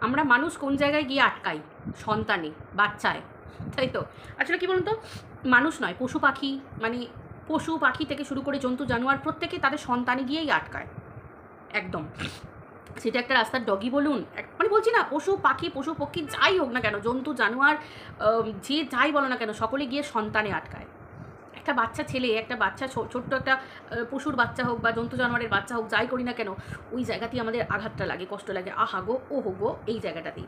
আমরা মানুষ কোন জায়গায় গিয়ে আটকাই? সন্তানে, বাচ্চায়, তাই তো? আসলে কী বলুন তো, মানুষ নয়, পশু পাখি, মানে পশু পাখি থেকে শুরু করে জন্তু জানোয়ার প্রত্যেকে তাদের সন্তানে গিয়েই আটকায় একদম। সেটা একটা রাস্তার ডগি বলুন, মানে বলছি না, পশু পাখি, পশু পক্ষী যাই হোক না কেন, জন্তু জানোয়ার, যে যাই বলো না কেন, সকলে গিয়ে সন্তানে আটকায়। একটা বাচ্চা ছেলে, একটা বাচ্চা, ছোট্ট একটা পশুর বাচ্চা হোক বা জন্তু জানোয়ারের বাচ্চা হোক, যাই করি না কেন, ওই জায়গাতেই আমাদের আঘাতটা লাগে, কষ্ট লাগে, আহা গো ও হো গো, এই জায়গাটাতেই।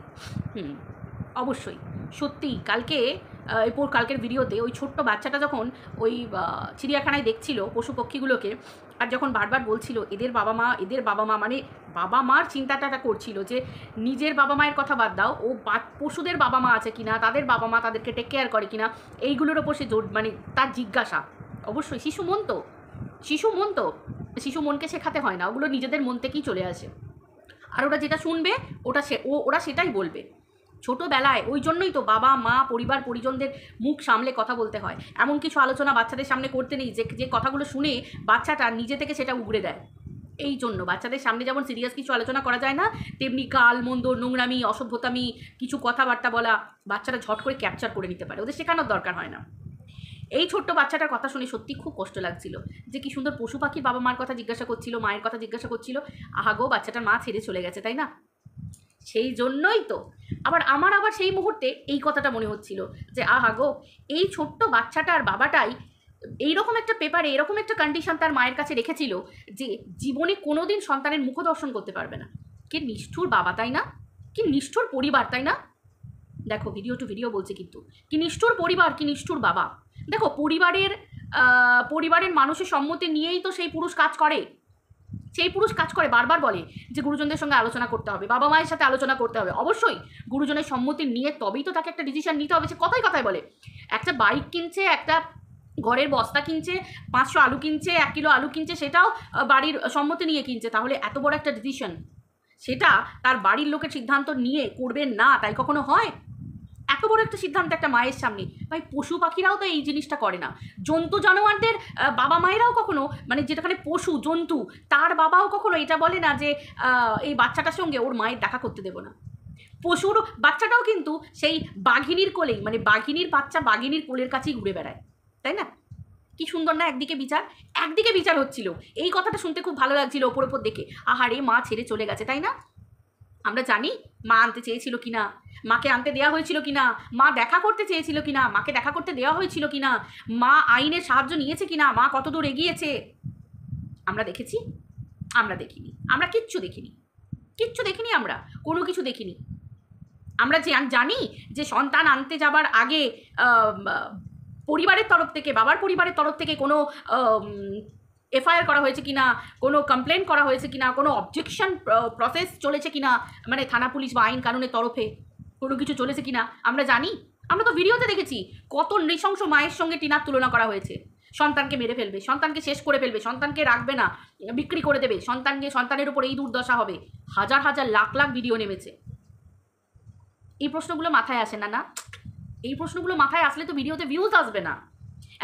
অবশ্যই সত্যি কালকের ভিডিওতে ওই ছোট্ট বাচ্চাটা যখন ওই চিড়িয়াখানায় দেখছিল পশু পক্ষীগুলোকে, আর যখন বারবার বলছিল এদের বাবা মা, মানে বাবা মার চিন্তাটা করছিল যে নিজের বাবা মায়ের কথা বাদ দাও, ও পশুদের বাবা মা আছে কিনা, তাদের বাবা মা তাদেরকে টেক কেয়ার করে কিনা, এইগুলোর ওপর সে মানে তার জিজ্ঞাসা। অবশ্যই শিশু মনকে শেখাতে হয় না, ওগুলো নিজেদের মন থেকেই চলে আসে, আর ওরা যেটা শুনবে ওরা সেটাই বলবে ছোটোবেলায়। ওই জন্যই তো বাবা মা পরিবার পরিজনদের মুখ সামলে কথা বলতে হয়। এমন কিছু আলোচনা বাচ্চাদের সামনে করতে নেই যে কথাগুলো শুনে বাচ্চাটা নিজে থেকে সেটা উগড়ে দেয়। এই জন্য বাচ্চাদের সামনে যেমন সিরিয়াস কিছু আলোচনা করা যায় না, তেমনি কাল মন্দ, নোংরামি, অসভ্যতামি কিছু কথাবার্তা বলা বাচ্চারা ঝট করে ক্যাপচার করে নিতে পারে, ওদের শেখানোর দরকার হয় না। এই ছোট্ট বাচ্চাটার কথা শুনে সত্যি খুব কষ্ট লাগছিল, যে কি সুন্দর পশু পাখির বাবা মার কথা জিজ্ঞাসা করছিল, মায়ের কথা জিজ্ঞাসা করছিল। আহাগো, বাচ্চাটার মা ছেড়ে চলে গেছে, তাই না? সেই জন্যই তো আমার আবার সেই মুহূর্তে এই কথাটা মনে হচ্ছিল যে আহাগো, এই ছোট্ট বাচ্চাটার বাবাটাই এইরকম একটা পেপারে এরকম একটা কন্ডিশন তার মায়ের কাছে রেখেছিল যে জীবনে কোনো দিন সন্তানের মুখ দর্শন করতে পারবে না। কি নিষ্ঠুর বাবা, তাই না? কি নিষ্ঠুর পরিবার, তাই না? দেখো, ভিডিও টু ভিডিও বলছে, কিন্তু কি নিষ্ঠুর পরিবার, কি নিষ্ঠুর বাবা। দেখো, পরিবারের মানুষের সম্মতি নিয়েই তো সেই পুরুষ কাজ করে, বারবার বলে যে গুরুজনদের সঙ্গে আলোচনা করতে হবে, বাবা মায়ের সাথে আলোচনা করতে হবে। অবশ্যই গুরুজনের সম্মতি নিয়ে তবেই তো তাকে একটা ডিসিশন নিতে হবে। সে কথায় কথায় বলে একটা বাইক কিনছে, একটা ঘরের বস্তা কিনছে, 500 আলু কিনছে, 1 কিলো আলু কিনছে, সেটাও বাড়ির সম্মতি নিয়ে কিনছে। তাহলে এত বড় একটা ডিসিশন, সেটা তার বাড়ির লোকের সিদ্ধান্ত নিয়ে করবেন না, তাই কখনো হয়? এত বড় একটা সিদ্ধান্ত একটা মায়ের সামনে। ভাই, পশু পাখিরাও তো এই জিনিসটা করে না। জন্তু জানোয়ারদের বাবা মায়েরাও কখনো, মানে যেটাখানে পশু জন্তু, তার বাবাও কখনো এটা বলে না যে এই বাচ্চাটার সঙ্গে ওর মায়ের দেখা করতে দেবো না। পশুর বাচ্চাটাও কিন্তু সেই বাঘিনীর কোলেই, মানে বাঘিনীর বাচ্চা বাঘিনীর কোলের কাছেই ঘুরে বেড়ায়, তাই না? কি সুন্দর না একদিকে বিচার হচ্ছিল। এই কথাটা শুনতে খুব ভালো লাগছিল ওপর দেখে। আহারে, মা ছেড়ে চলে গেছে, তাই না? আমরা জানি মা আনতে চেয়েছিল কিনা, মাকে আনতে দেওয়া হয়েছিল কিনা, মা দেখা করতে চেয়েছিল কিনা, মাকে দেখা করতে দেওয়া হয়েছিল কিনা, মা আইনের সাহায্য নিয়েছে কিনা, মা কতদূর এগিয়েছে আমরা দেখেছি? আমরা দেখিনি। আমরা কিচ্ছু দেখিনি, আমরা কোনো কিছু দেখিনি। আমরা জানি যে সন্তান আনতে যাবার আগে পরিবারের তরফ থেকে, বাবার পরিবারের তরফ থেকে কোনো এফআইআর করা হয়েছে কিনা, কোনো কমপ্লেন করা হয়েছে কিনা, কোনো অবজেকশন প্রসেস চলেছে কিনা, মানে থানা পুলিশ বা আইন কানুনের তরফে কোনো কিছু চলেছে কিনা আমরা জানি। আমরা তো ভিডিওতে দেখেছি কত নৃশংস মায়ের সঙ্গে টিনার তুলনা করা হয়েছে। সন্তানকে মেরে ফেলবে, সন্তানকে শেষ করে ফেলবে, সন্তানকে রাখবে না, বিক্রি করে দেবে, সন্তানের উপর এই দুর্দশা হবে। হাজার হাজার লাখ লাখ ভিডিও নেমেছে। এই প্রশ্নগুলো মাথায় আসে না? না, এই প্রশ্নগুলো মাথায় আসলে তো ভিডিওতে ভিউজ আসবে না।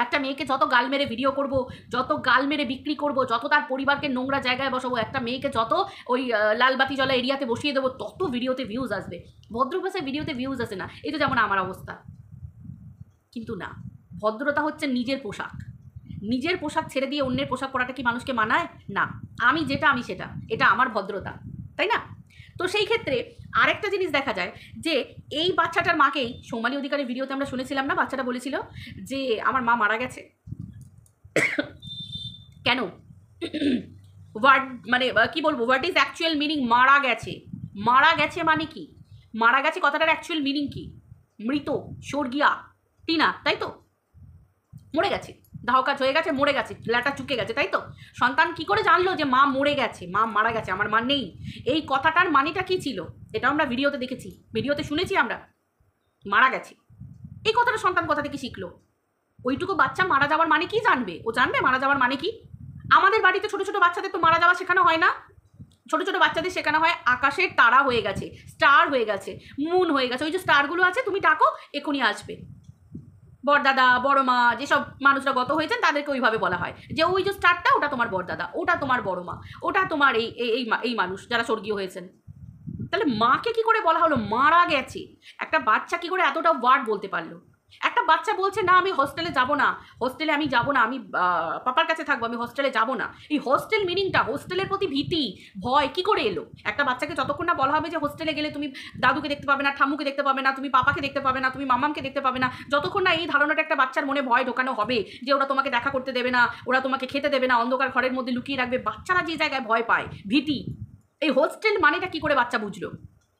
একটা মেয়েকে যত গাল মেরে ভিডিও করব, যত গাল মেরে বিক্রি করব, যত তার পরিবারকে নোংরা জায়গায় বসাবো, একটা মেয়েকে যত ওই লালবাতি জ্বলা এরিয়াতে বসিয়ে দেবো, তত ভিডিওতে ভিউজ আসবে। ভদ্রভাষায় ভিডিওতে ভিউজ আসে না। এই তো যেমন আমার অবস্থা। কিন্তু না, ভদ্রতা হচ্ছে নিজের পোশাক ছেড়ে দিয়ে অন্যের পোশাক পরাটা কি মানুষকে মানায়? না। আমি যেটা আমি সেটা, এটা আমার ভদ্রতা, তাই না? তো সেই ক্ষেত্রে আরেকটা জিনিস দেখা যায় যে এই বাচ্চাটার মাকেই সৌমালি অধিকারের ভিডিওতে আমরা শুনেছিলাম না, বাচ্চাটা বলেছিল যে আমার মা মারা গেছে। কেন? ওয়ার্ড, মানে কি বলবো, হোয়াট ইজ অ্যাকচুয়াল মিনিং মারা গেছে মানে কি? মারা গেছে কথাটার অ্যাকচুয়াল মিনিং কি? মৃত, স্বর্গীয়া টিনা, তাই তো? মরে গেছে, দাহ কাজ হয়ে গেছে, মরে গেছে, লেটা চুকে গেছে, তাই তো? সন্তান কি করে জানলো যে মা মরে গেছে, মা মারা গেছে, আমার মা নেই? এই কথাটার মানেটা কি ছিল? এটা আমরা ভিডিওতে দেখেছি, ভিডিওতে শুনেছি আমরা, মারা গেছে। এই কথাটা সন্তান কথা থেকে শিখলো। ওইটুকু বাচ্চা মারা যাওয়ার মানে কি জানবে? ও জানবে মারা যাওয়ার মানে কি? আমাদের বাড়িতে ছোটো ছোটো বাচ্চাদের তো মারা যাওয়া শেখানো হয় না। ছোটো ছোটো বাচ্চাদের শেখানো হয় আকাশের তারা হয়ে গেছে, স্টার হয়ে গেছে, মুন হয়ে গেছে, ওই যে স্টারগুলো আছে তুমি ডাকো এখনই আসবে। বড়দাদা, বড় মা, যেসব মানুষরা গত হয়েছেন তাদেরকে ওইভাবে বলা হয় যে ওই যে স্টারটা, ওটা তোমার বড়দাদা, ওটা তোমার বড় মা, ওটা তোমার এই মানুষ যারা স্বর্গীয় হয়েছেন। তাহলে মাকে কি করে বলা হলো মারা গেছে? একটা বাচ্চা কি করে এতটা ওয়ার্ড বলতে পারলো? একটা বাচ্চা বলছে না আমি হস্টেলে যাব না, হস্টেলে আমি যাব না, আমি পাপার কাছে থাকবো, আমি হস্টেলে যাব না। এই হস্টেল মিনিংটা, হস্টেলের প্রতি ভীতি ভয় কি করে এলো? একটা বাচ্চাকে যতক্ষণ না বলা হবে যে হোস্টেলে গেলে তুমি দাদুকে দেখতে পাবে না, ঠাম্মুকে দেখতে পাবে না, তুমি পাপাকে দেখতে পাবে না, তুমি মামামকে দেখতে পাবে না, যতক্ষণ না এই ধারণাটা একটা বাচ্চার মনে ভয় ঢোকানো হবে যে ওরা তোমাকে দেখা করতে দেবে না, ওরা তোমাকে খেতে দেবে না, অন্ধকার ঘরের মধ্যে লুকিয়ে রাখবে, বাচ্চারা যে জায়গায় ভয় পায় ভীতি, এই হোস্টেল মানেটা কি করে বাচ্চা বুঝলো?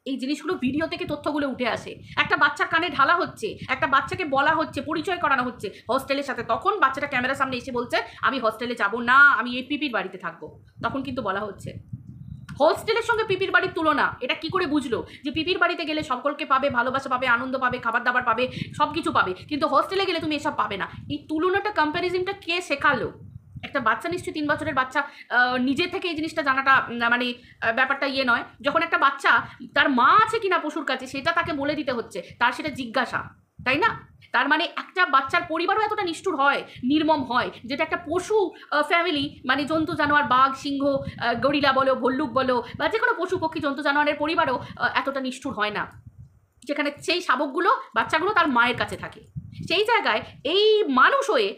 এই জিনিসগুলো ভিডিও থেকে তথ্যগুলো উঠে আসে। একটা বাচ্চার কানে ঢালা হচ্ছে, একটা বাচ্চাকে বলা হচ্ছে, পরিচয় করানো হচ্ছে হস্টেলের সাথে, তখন বাচ্চাটা ক্যামেরার সামনে এসে বলছে আমি হস্টেলে যাব না, আমি এই পিপির বাড়িতে থাকবো। তখন কিন্তু বলা হচ্ছে হোস্টেলের সঙ্গে পিপির বাড়ির তুলনা। এটা কি করে বুঝলো যে পিপির বাড়িতে গেলে সকলকে পাবে, ভালোবাসা পাবে, আনন্দ পাবে, খাবার দাবার পাবে, সব কিছু পাবে, কিন্তু হোস্টেলে গেলে তুমি এসব পাবে না? এই তুলনাটা, কম্প্যারিজনটা কে শেখালো? একটা বাচ্চা, নিশ্চয়ই 3 বছরের বাচ্চা নিজে থেকে এই জিনিসটা জানাটা মানে ব্যাপারটা ইয়ে নয়। যখন একটা বাচ্চা তার মা আছে কিনা পশুর কাছে সেটা তাকে বলে দিতে হচ্ছে, তার সেটা জিজ্ঞাসা, তাই না? তার মানে একটা বাচ্চার পরিবারও এতটা নিষ্ঠুর হয়, নির্মম হয়, যেটা একটা পশু ফ্যামিলি, মানে জন্তু জানোয়ার, বাঘ, সিংহ, গরিলা বলো, ভল্লুক বলো, বা যে কোনো পশু পক্ষী জন্তু জানোয়ারের পরিবারও এতটা নিষ্ঠুর হয় না, যেখানে সেই শাবকগুলো, বাচ্চাগুলো তার মায়ের কাছে থাকে। সেই জায়গায় এই মানুষ হয়ে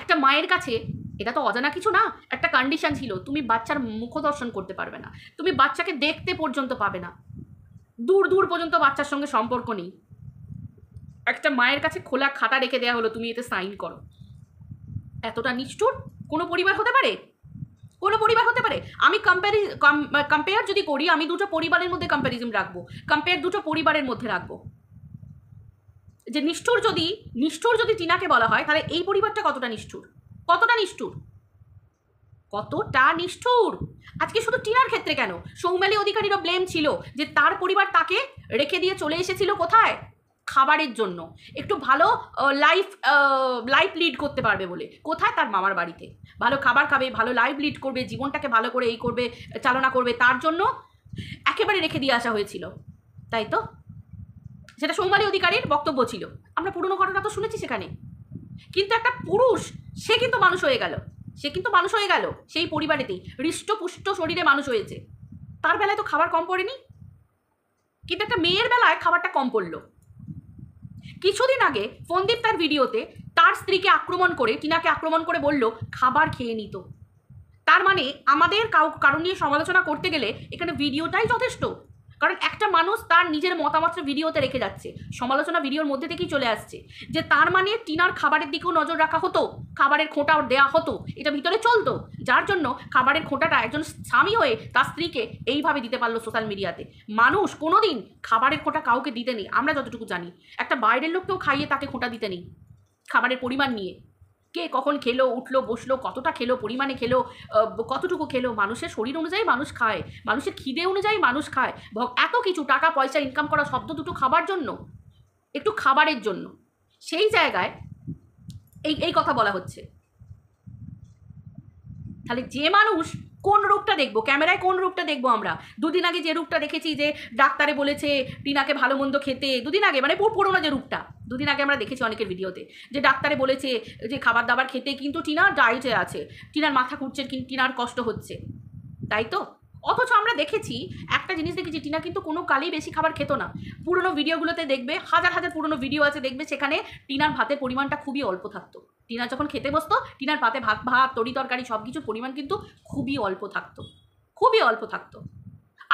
একটা মায়ের কাছে, এটা তো অজানা কিছু না, একটা কন্ডিশন ছিল, তুমি বাচ্চার মুখ দর্শন করতে পারবে না, তুমি বাচ্চাকে দেখতে পর্যন্ত পাবে না, দূর দূর পর্যন্ত বাচ্চার সঙ্গে সম্পর্ক নেই। একটা মায়ের কাছে খোলা খাতা রেখে দেওয়া হলো, তুমি এতে সাইন করো। এতটা নিষ্ঠুর কোনো পরিবার হতে পারে? কোনো পরিবার হতে পারে? আমি কম্পেয়ার যদি করি, আমি দুটো পরিবারের মধ্যে কম্প্যারিজন রাখবো, কম্পেয়ার দুটো পরিবারের মধ্যে রাখবো, যে নিষ্ঠুর যদি টিনাকে বলা হয়, তাহলে এই পরিবারটা কতটা নিষ্ঠুর, কতটা নিষ্ঠুর, কতটা নিষ্ঠুর। আজকে শুধু টিনার ক্ষেত্রে কেন, সৌম্যালী অধিকারীরও ব্লেম ছিল যে তার পরিবার তাকে রেখে দিয়ে চলে এসেছিল কোথায়? খাবারের জন্য, একটু ভালো লাইফ লিড করতে পারবে বলে। কোথায়? তার মামার বাড়িতে। ভালো খাবার খাবে, ভালো লাইফ লিড করবে, জীবনটাকে ভালো করে এই করবে, চালনা করবে, তার জন্য একেবারে রেখে দিয়ে আসা হয়েছিল, তাই তো? সেটা সৌম্যালী অধিকারীর বক্তব্য ছিল, আমরা পুরনো ঘটনা তো শুনেছি সেখানে। কিন্তু একটা পুরুষ, সে কিন্তু মানুষ হয়ে গেল, সেই পরিবারেতেই হৃষ্টপুষ্ট শরীরে মানুষ হয়েছে, তার বেলায় তো খাবার কম পড়েনি, কিন্তু একটা মেয়ের বেলায় খাবারটা কম পড়লো। কিছুদিন আগে ফন্দীপ তার ভিডিওতে তার স্ত্রীকে আক্রমণ করে, টিনাকে আক্রমণ করে বলল খাবার খেয়ে নিত। তার মানে আমাদের কারণ নিয়ে সমালোচনা করতে গেলে এখানে ভিডিওটাই যথেষ্ট, কারণ একটা মানুষ তার নিজের মতামত ভিডিওতে রেখে যাচ্ছে, সমালোচনা ভিডিওর মধ্যে থেকেই চলে আসছে, যে তার মানে টিনার খাবারের দিকেও নজর রাখা হতো, খাবারের খোঁটা দেওয়া হতো, এটা ভিতরে চলতো, যার জন্য খাবারের খোঁটাটা একজন স্বামী হয়ে তার স্ত্রীকে এইভাবে দিতে পারলো সোশ্যাল মিডিয়াতে। মানুষ কোনোদিন খাবারের খোঁটা কাউকে দিতে নেই, আমরা যতটুকু জানি, একটা বাইরের লোককেও খাইয়ে তাকে খোঁটা দিতে নেই খাবারের পরিমাণ নিয়ে, কে কখন খেলো, উঠলো, বসলো, কতটা খেলো, পরিমাণে খেলো, কতটুকু খেলো, মানুষের শরীর অনুযায়ী মানুষ খায়, মানুষের খিদে অনুযায়ী মানুষ খায়, এত কিছু টাকা পয়সা ইনকাম করা শব্দ দুটো খাবার জন্য, একটু খাবারের জন্য, সেই জায়গায় এই কথা বলা হচ্ছে। তাহলে যে মানুষ কোন রূপটা দেখবো, ক্যামেরায় কোন রূপটা দেখবো আমরা? দুদিন আগে যে রূপটা দেখেছি, যে ডাক্তারে বলেছে টিনাকে ভালো মন্দ খেতে, দুদিন আগে মানে পুরোনো যে রূপটা দুদিন আগে আমরা দেখেছি অনেকের ভিডিওতে, যে ডাক্তারে বলেছে যে খাবার দাবার খেতে, কিন্তু টিনা ডায়েটে আছে, টিনার মাথা ঘুরছে, টিনার কষ্ট হচ্ছে, তাই তো? অথচ আমরা দেখেছি, একটা জিনিস দেখেছি, টিনা কিন্তু কোনো কালেই বেশি খাবার খেত না। পুরোনো ভিডিওগুলোতে দেখবে, হাজার হাজার পুরোনো ভিডিও আছে, দেখবে সেখানে টিনার ভাতের পরিমাণটা খুবই অল্প থাকতো। টিনা যখন খেতে বসতো, টিনার পাতে ভাত তরি তরকারি সব কিছুর পরিমাণ কিন্তু খুবই অল্প থাকতো, খুবই অল্প থাকতো।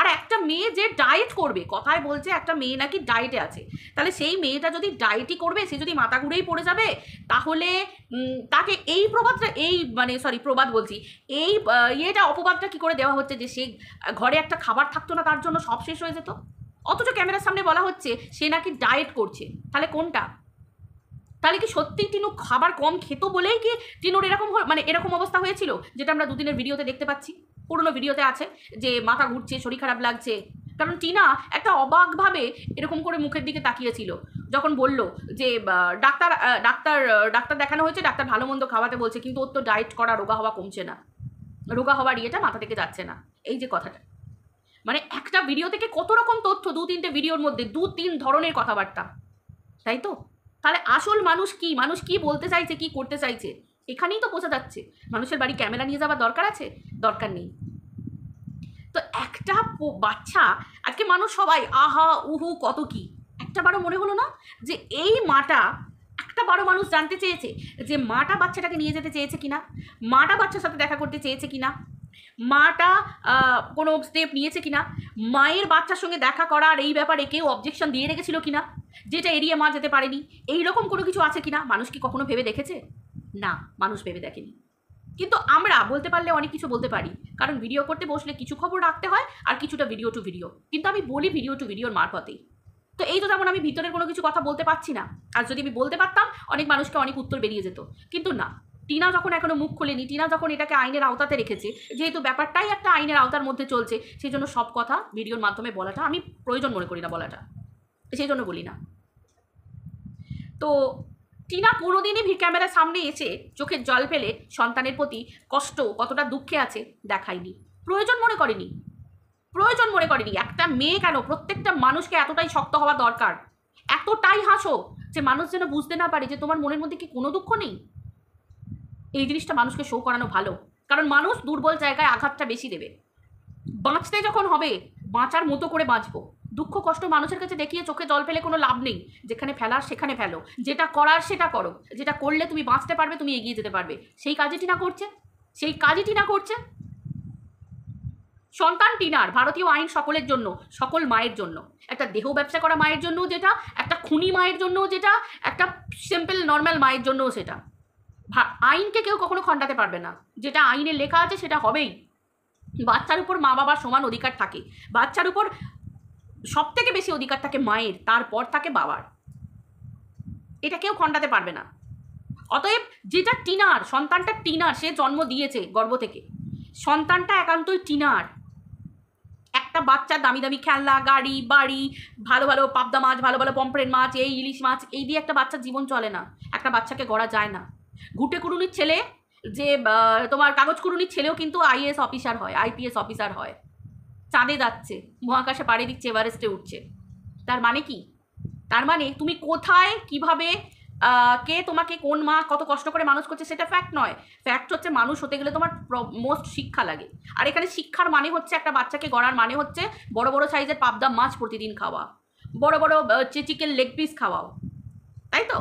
আর একটা মেয়ে যে ডায়েট করবে, কথায় বলছে একটা মেয়ে নাকি ডায়েটে আছে, তাহলে সেই মেয়েটা যদি ডায়েটই করবে, সে যদি মাথা ঘুরেই পড়ে যাবে, তাহলে তাকে এই প্রবাদটা, প্রবাদ বলছি, এই অপবাদটা কি করে দেওয়া হচ্ছে যে সে ঘরে একটা খাবার থাকতো না, তার জন্য সব শেষ হয়ে যেত? অথচ ক্যামেরার সামনে বলা হচ্ছে সে নাকি ডায়েট করছে। তাহলে কোনটা? তাহলে কি সত্যি টিনু খাবার কম খেত বলেই কি টিনুর এরকম অবস্থা হয়েছিল, যেটা আমরা দুদিনের ভিডিওতে দেখতে পাচ্ছি, পুরনো ভিডিওতে আছে, যে মাথা ঘুরছে, শরীর খারাপ লাগছে? কারণ টিনা একটা অবাকভাবে এরকম করে মুখের দিকে তাকিয়েছিল যখন বলল যে ডাক্তার দেখানো হয়েছে, ডাক্তার ভালো মন্দ খাওয়াতে বলছে, কিন্তু ওর তো ডায়েট করা, রোগা হওয়া কমছে না, রোগা হওয়ার ইয়েটা মাথা থেকে যাচ্ছে না, এই যে কথাটা, মানে একটা ভিডিও থেকে কত রকম তথ্য, 2-3টে ভিডিওর মধ্যে 2-3 ধরনের কথাবার্তা, তাই তো? তাহলে আসল মানুষ কি বলতে চাইছে, কি করতে চাইছে, এখানেই তো বোঝা যাচ্ছে। মানুষের বাড়ি ক্যামেরা নিয়ে যাওয়ার দরকার আছে? দরকার নেই। তো একটা বাচ্চা, আজকে মানুষ সবাই আহা উহু কত কি, একটা বারো মনে হলো না যে এই মাটা, একটা বারো মানুষ জানতে চেয়েছে যে মাটা বাচ্চাটাকে নিয়ে যেতে চেয়েছে কিনা, মাটা বাচ্চার সাথে দেখা করতে চেয়েছে কিনা, মাটা কোনো স্টেপ নিয়েছে কিনা, মায়ের বাচ্চার সঙ্গে দেখা করার এই ব্যাপারে কেউ অবজেকশন দিয়ে রেখেছিল কিনা, যেটা এড়িয়ে মা যেতে পারেনি, এইরকম কোনো কিছু আছে কিনা মানুষ কি কখনো ভেবে দেখেছে? না, মানুষ ভেবে দেখেনি। কিন্তু আমরা বলতে পারলে অনেক কিছু বলতে পারি, কারণ ভিডিও করতে বসলে কিছু খবর রাখতে হয় আর কিছুটা ভিডিও টু ভিডিও, কিন্তু আমি বলি ভিডিও টু ভিডিওর মারফতেই। তো এই তো যেমন আমি ভিতরের কোনো কিছু কথা বলতে পারছি না, আর যদি আমি বলতে পারতাম অনেক মানুষকে অনেক উত্তর বেরিয়ে যেত, কিন্তু না, টিনা যখন এখনো মুখ খোলেনি, টিনা যখন এটাকে আইনের আওতাতে রেখেছে, যেহেতু ব্যাপারটাই একটা আইনের আওতার মধ্যে চলছে, সেই জন্য সব কথা ভিডিওর মাধ্যমে বলাটা আমি প্রয়োজন মনে করি না বলাটা, সেই জন্য বলি না। তো টিনা কোনোদিনই ক্যামেরার সামনে এসে চোখের জল ফেলে সন্তানের প্রতি কষ্ট কতটা দুঃখে আছে দেখায়নি, প্রয়োজন মনে করেনি, প্রয়োজন মনে করেনি। একটা মেয়ে কেন, প্রত্যেকটা মানুষকে এতটাই শক্ত হওয়া দরকার, এতটাই হাসো যে মানুষ যেন বুঝতে না পারে যে তোমার মনের মধ্যে কি কোনো দুঃখ নেই। এই জিনিসটা মানুষকে শো করানো ভালো, কারণ মানুষ দুর্বল জায়গায় আঘাতটা বেশি দেবে। বাঁচতে যখন হবে বাঁচার মতো করে বাঁচবো, দুঃখ কষ্ট মানুষের কাছে দেখিয়ে চোখে জল ফেলে কোনো লাভ নেই। যেখানে ফেলার সেখানে ফেলো, যেটা করার সেটা করো, যেটা করলে তুমি বাঁচতে পারবে, তুমি এগিয়ে যেতে পারবে, সেই কাজই টিনা করছে, সেই কাজই টিনা করছে। সন্তান টিনার, ভারতীয় আইন সকলের জন্য, সকল মায়ের জন্য, একটা দেহ ব্যবসা করা মায়ের জন্য যেটা, একটা খুনি মায়ের জন্য যেটা, একটা সিম্পল নর্মাল মায়ের জন্য সেটা। আইনকে কেউ কখনো খণ্ডাতে পারবে না, যেটা আইনে লেখা আছে সেটা হবেই। বাচ্চার উপর মা বাবার সমান অধিকার থাকে, বাচ্চার উপর সব থেকে বেশি অধিকার থাকে মায়ের, তারপর থাকে বাবার, এটা কেউ খণ্ডাতে পারবে না। অতএব যেটা টিনার, সন্তানটা টিনার, সে জন্ম দিয়েছে গর্ভ থেকে, সন্তানটা একান্তই টিনার। একটা বাচ্চা দামি দামি খেলনা, গাড়ি, বাড়ি, ভালো ভালো পাবদা মাছ, ভালো ভালো পম্পরেট মাছ, এই ইলিশ মাছ, এই দিয়ে একটা বাচ্চার জীবন চলে না, একটা বাচ্চাকে গড়া যায় না। ঘুটে কুড়ুনির ছেলে, যে তোমার কাগজ কুড়ুনির ছেলেও কিন্তু আইএএস অফিসার হয়, আইপিএস অফিসার হয়, চাঁদে যাচ্ছে, মহাকাশে পাড়ি দিচ্ছে, এভারেস্টে উঠছে। তার মানে কি? তার মানে তুমি কোথায় কিভাবে কে তোমাকে কোন মা কত কষ্ট করে মানুষ করছে সেটা ফ্যাক্ট নয়, ফ্যাক্ট হচ্ছে মানুষ হতে গেলে তোমার মোস্ট শিক্ষা লাগে। আর এখানে শিক্ষার মানে হচ্ছে একটা বাচ্চাকে গড়ার মানে হচ্ছে বড় বড় সাইজের পাবদা মাছ প্রতিদিন খাওয়া, বড় বড় চিকেন লেগ পিস খাওয়াও, তাই তো,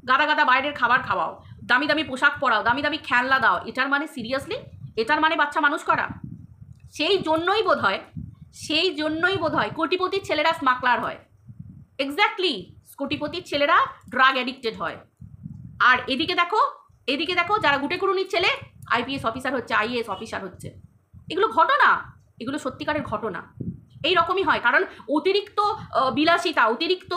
গাদা গাদা বাইরের খাবার খাওয়াও, দামি দামি পোশাক পরাও, দামি দামি খেলনা দাও, এটার মানে সিরিয়াসলি এটার মানে বাচ্চা মানুষ করা? সেই জন্যই বোধ হয় কোটিপতির ছেলেরা স্মাগলার হয়, এক্স্যাক্টলি কোটিপতির ছেলেরা ড্রাগ অ্যাডিক্টেড হয়। আর এদিকে দেখো যারা গুটেকুড়ুনির ছেলে আইপিএস অফিসার হচ্ছে, আইএএস অফিসার হচ্ছে। এগুলো ঘটনা, এগুলো সত্যিকারের ঘটনা। এই রকমই হয়, কারণ অতিরিক্ত বিলাসিতা, অতিরিক্ত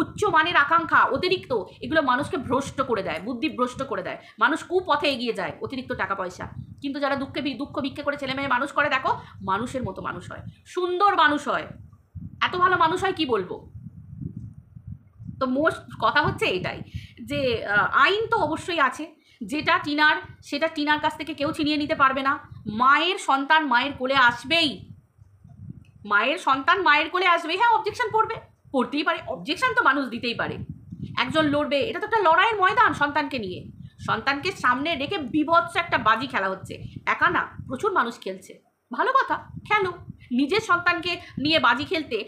উচ্চ মানের আকাঙ্ক্ষা, অতিরিক্ত এগুলো মানুষকে ভ্রষ্ট করে দেয়, বুদ্ধি ভ্রষ্ট করে দেয়, মানুষ কুপথে এগিয়ে যায় অতিরিক্ত টাকা পয়সা। কিন্তু যারা দুঃখ ভিক্ষে করে ছেলে মেয়ে মানুষ করে, দেখো মানুষের মতো মানুষ হয়, সুন্দর মানুষ হয়, এত ভালো মানুষ হয় কি বলবো। তো মোস্ট কথা হচ্ছে এটাই যে আইন তো অবশ্যই আছে, যেটা টিনার সেটা টিনার কাছ থেকে কেউ ছিনিয়ে নিতে পারবে না। মায়ের সন্তান মায়ের কোলে আসবেই, মায়ের সন্তান মায়ের কোলে আসবেই। হ্যাঁ, অবজেকশন পড়তেই পারে, অবজেকশন তো মানুষ দিতেই পারে, একজন লড়বে, এটা তো একটা লড়াইয়ের ময়দান। সন্তানকে নিয়ে, সন্তানকে সামনে রেখে বিভৎস একটা বাজি খেলা হচ্ছে, একা না, প্রচুর মানুষ খেলছে, ভালো কথা, খেলো। নিজের সন্তানকে নিয়ে বাজি খেলতে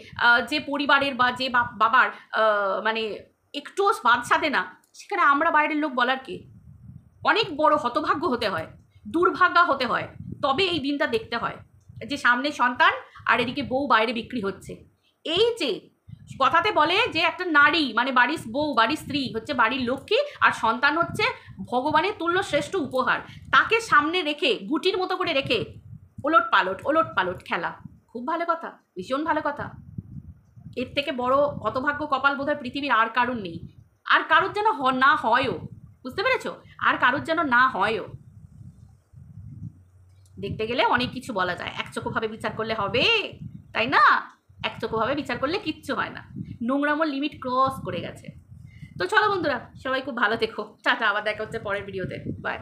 যে পরিবারের বা যে বাবার মানে একটুও বাদ সাধে না, সেখানে আমরা বাইরের লোক বলার কে? অনেক বড় হতভাগ্য হতে হয়, দুর্ভাগ্য হতে হয়, তবে এই দিনটা দেখতে হয় যে সামনে সন্তান আর এদিকে বউ বাইরে বিক্রি হচ্ছে। এই যে কথাতে বলে যে একটা নারী মানে বাড়ির বউ, বাড়ির স্ত্রী হচ্ছে বাড়ির লক্ষ্মী, আর সন্তান হচ্ছে ভগবানের তুল্য শ্রেষ্ঠ উপহার, তাকে সামনে রেখে গুটির মতো করে রেখে ওলট পালট খেলা, খুব ভালো কথা, ভীষণ ভালো কথা। এর থেকে বড় হতভাগ্য কপাল বোধহয় পৃথিবীর আর কারুর নেই, আর কারুর যেন না হয়ও, বুঝতে পেরেছ? আর কারুর যেন না হয়ও। দেখতে গেলে অনেক কিছু বলা যায়, একচোখোভাবে বিচার করলে হবে, তাই না? একচোখোভাবে বিচার করলে কিচ্ছু হয় না, নোংরামোর লিমিট ক্রস করে গেছে। তো চলো বন্ধুরা, সবাই খুব ভালো থেকো, টাটা, আবার দেখা হচ্ছে পরের ভিডিওতে, বাই।